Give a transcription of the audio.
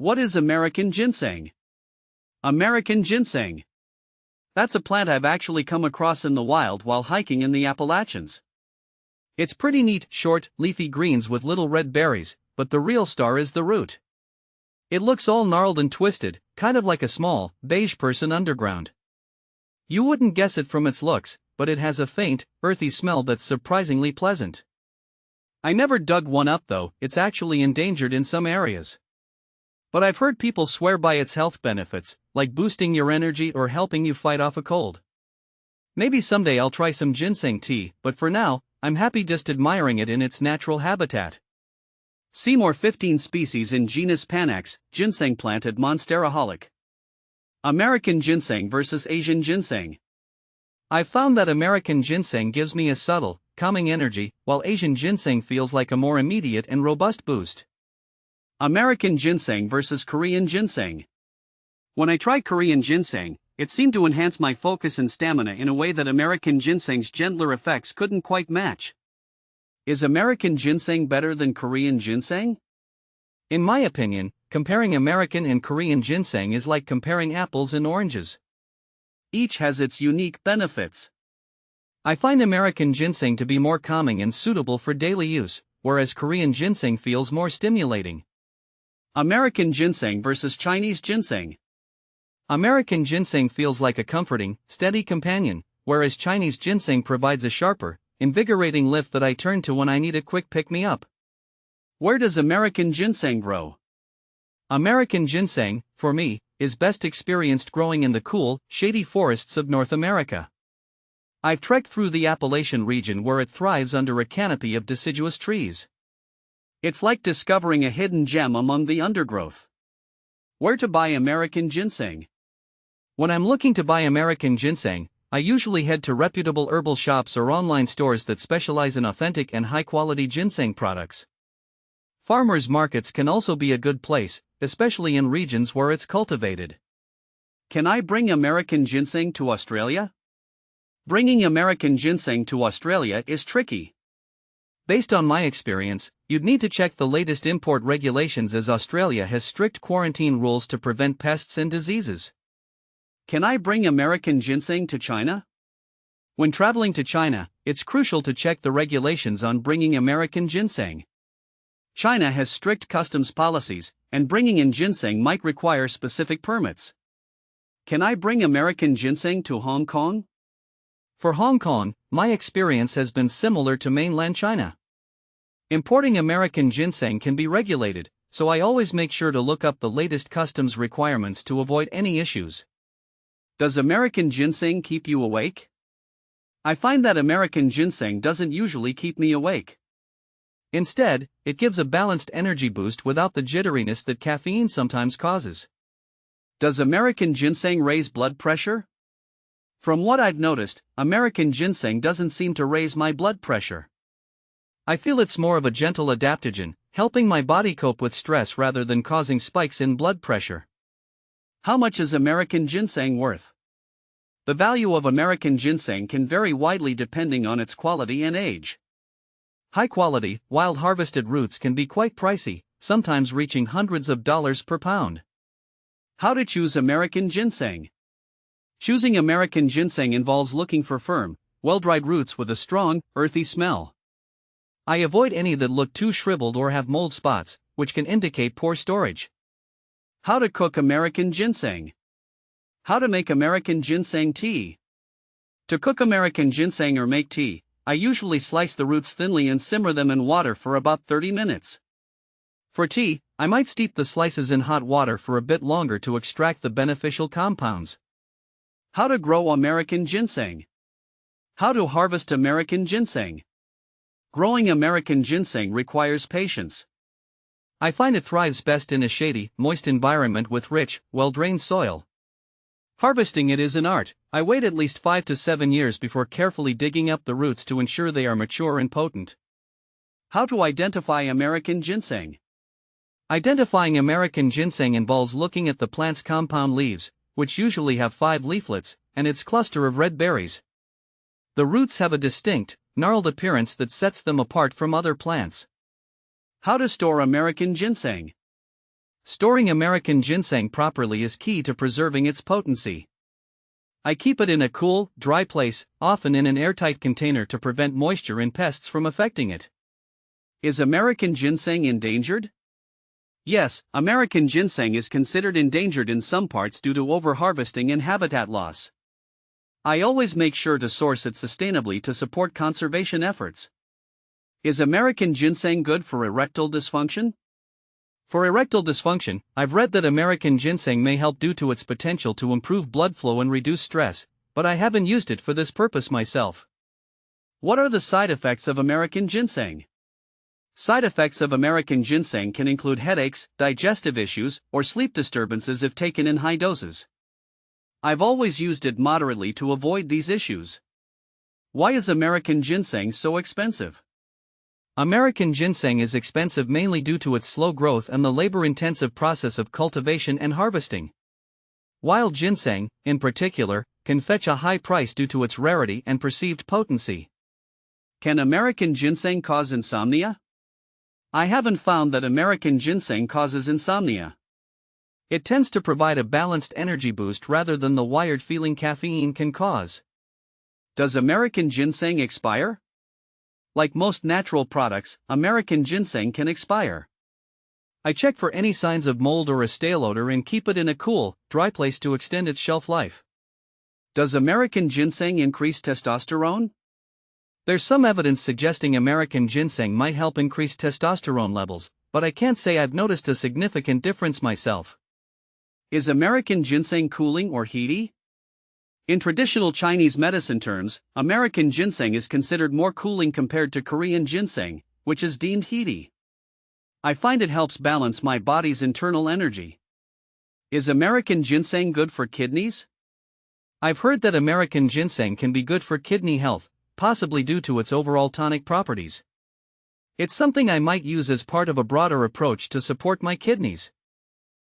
What is American ginseng? American ginseng. That's a plant I've actually come across in the wild while hiking in the Appalachians. It's pretty neat, short, leafy greens with little red berries, but the real star is the root. It looks all gnarled and twisted, kind of like a small, beige person underground. You wouldn't guess it from its looks, but it has a faint, earthy smell that's surprisingly pleasant. I never dug one up though, it's actually endangered in some areas. But I've heard people swear by its health benefits, like boosting your energy or helping you fight off a cold. Maybe someday I'll try some ginseng tea, but for now, I'm happy just admiring it in its natural habitat. See more 15 species in genus Panax, ginseng plant at Monsteraholic. American ginseng versus Asian ginseng. I've found that American ginseng gives me a subtle, calming energy, while Asian ginseng feels like a more immediate and robust boost. American ginseng versus Korean ginseng. When I tried Korean ginseng, it seemed to enhance my focus and stamina in a way that American ginseng's gentler effects couldn't quite match. Is American ginseng better than Korean ginseng? In my opinion, comparing American and Korean ginseng is like comparing apples and oranges. Each has its unique benefits. I find American ginseng to be more calming and suitable for daily use, whereas Korean ginseng feels more stimulating. American ginseng versus Chinese ginseng. American ginseng feels like a comforting, steady companion, whereas Chinese ginseng provides a sharper, invigorating lift that I turn to when I need a quick pick-me-up. Where does American ginseng grow? American ginseng, for me, is best experienced growing in the cool, shady forests of North America. I've trekked through the Appalachian region where it thrives under a canopy of deciduous trees. It's like discovering a hidden gem among the undergrowth. Where to buy American ginseng? When I'm looking to buy American ginseng, I usually head to reputable herbal shops or online stores that specialize in authentic and high-quality ginseng products. Farmers markets can also be a good place, especially in regions where it's cultivated. Can I bring American ginseng to Australia? Bringing American ginseng to Australia is tricky. Based on my experience, you'd need to check the latest import regulations as Australia has strict quarantine rules to prevent pests and diseases. Can I bring American ginseng to China? When traveling to China, it's crucial to check the regulations on bringing American ginseng. China has strict customs policies, and bringing in ginseng might require specific permits. Can I bring American ginseng to Hong Kong? For Hong Kong, my experience has been similar to mainland China. Importing American ginseng can be regulated, so I always make sure to look up the latest customs requirements to avoid any issues. Does American ginseng keep you awake? I find that American ginseng doesn't usually keep me awake. Instead, it gives a balanced energy boost without the jitteriness that caffeine sometimes causes. Does American ginseng raise blood pressure? From what I've noticed, American ginseng doesn't seem to raise my blood pressure. I feel it's more of a gentle adaptogen, helping my body cope with stress rather than causing spikes in blood pressure. How much is American ginseng worth? The value of American ginseng can vary widely depending on its quality and age. High-quality, wild-harvested roots can be quite pricey, sometimes reaching hundreds of dollars per pound. How to choose American ginseng? Choosing American ginseng involves looking for firm, well-dried roots with a strong, earthy smell. I avoid any that look too shriveled or have mold spots, which can indicate poor storage. How to cook American ginseng? How to make American ginseng tea? To cook American ginseng or make tea, I usually slice the roots thinly and simmer them in water for about 30 minutes. For tea, I might steep the slices in hot water for a bit longer to extract the beneficial compounds. How to grow American ginseng? How to harvest American ginseng? Growing American ginseng requires patience. I find it thrives best in a shady, moist environment with rich, well-drained soil. Harvesting it is an art. I wait at least 5 to 7 years before carefully digging up the roots to ensure they are mature and potent. How to identify American ginseng? Identifying American ginseng involves looking at the plant's compound leaves, which usually have 5 leaflets, and its cluster of red berries. The roots have a distinct, gnarled appearance that sets them apart from other plants. How to store American ginseng? Storing American ginseng properly is key to preserving its potency. I keep it in a cool, dry place, often in an airtight container to prevent moisture and pests from affecting it. Is American ginseng endangered? Yes, American ginseng is considered endangered in some parts due to overharvesting and habitat loss. I always make sure to source it sustainably to support conservation efforts. Is American ginseng good for erectile dysfunction? For erectile dysfunction, I've read that American ginseng may help due to its potential to improve blood flow and reduce stress, but I haven't used it for this purpose myself. What are the side effects of American ginseng? Side effects of American ginseng can include headaches, digestive issues, or sleep disturbances if taken in high doses. I've always used it moderately to avoid these issues. Why is American ginseng so expensive? American ginseng is expensive mainly due to its slow growth and the labor-intensive process of cultivation and harvesting. Wild ginseng, in particular, can fetch a high price due to its rarity and perceived potency. Can American ginseng cause insomnia? I haven't found that American ginseng causes insomnia. It tends to provide a balanced energy boost rather than the wired feeling caffeine can cause. Does American ginseng expire? Like most natural products, American ginseng can expire. I check for any signs of mold or a stale odor and keep it in a cool, dry place to extend its shelf life. Does American ginseng increase testosterone? There's some evidence suggesting American ginseng might help increase testosterone levels, but I can't say I've noticed a significant difference myself. Is American ginseng cooling or heaty? In traditional Chinese medicine terms, American ginseng is considered more cooling compared to Korean ginseng, which is deemed heaty. I find it helps balance my body's internal energy. Is American ginseng good for kidneys? I've heard that American ginseng can be good for kidney health, possibly due to its overall tonic properties. It's something I might use as part of a broader approach to support my kidneys.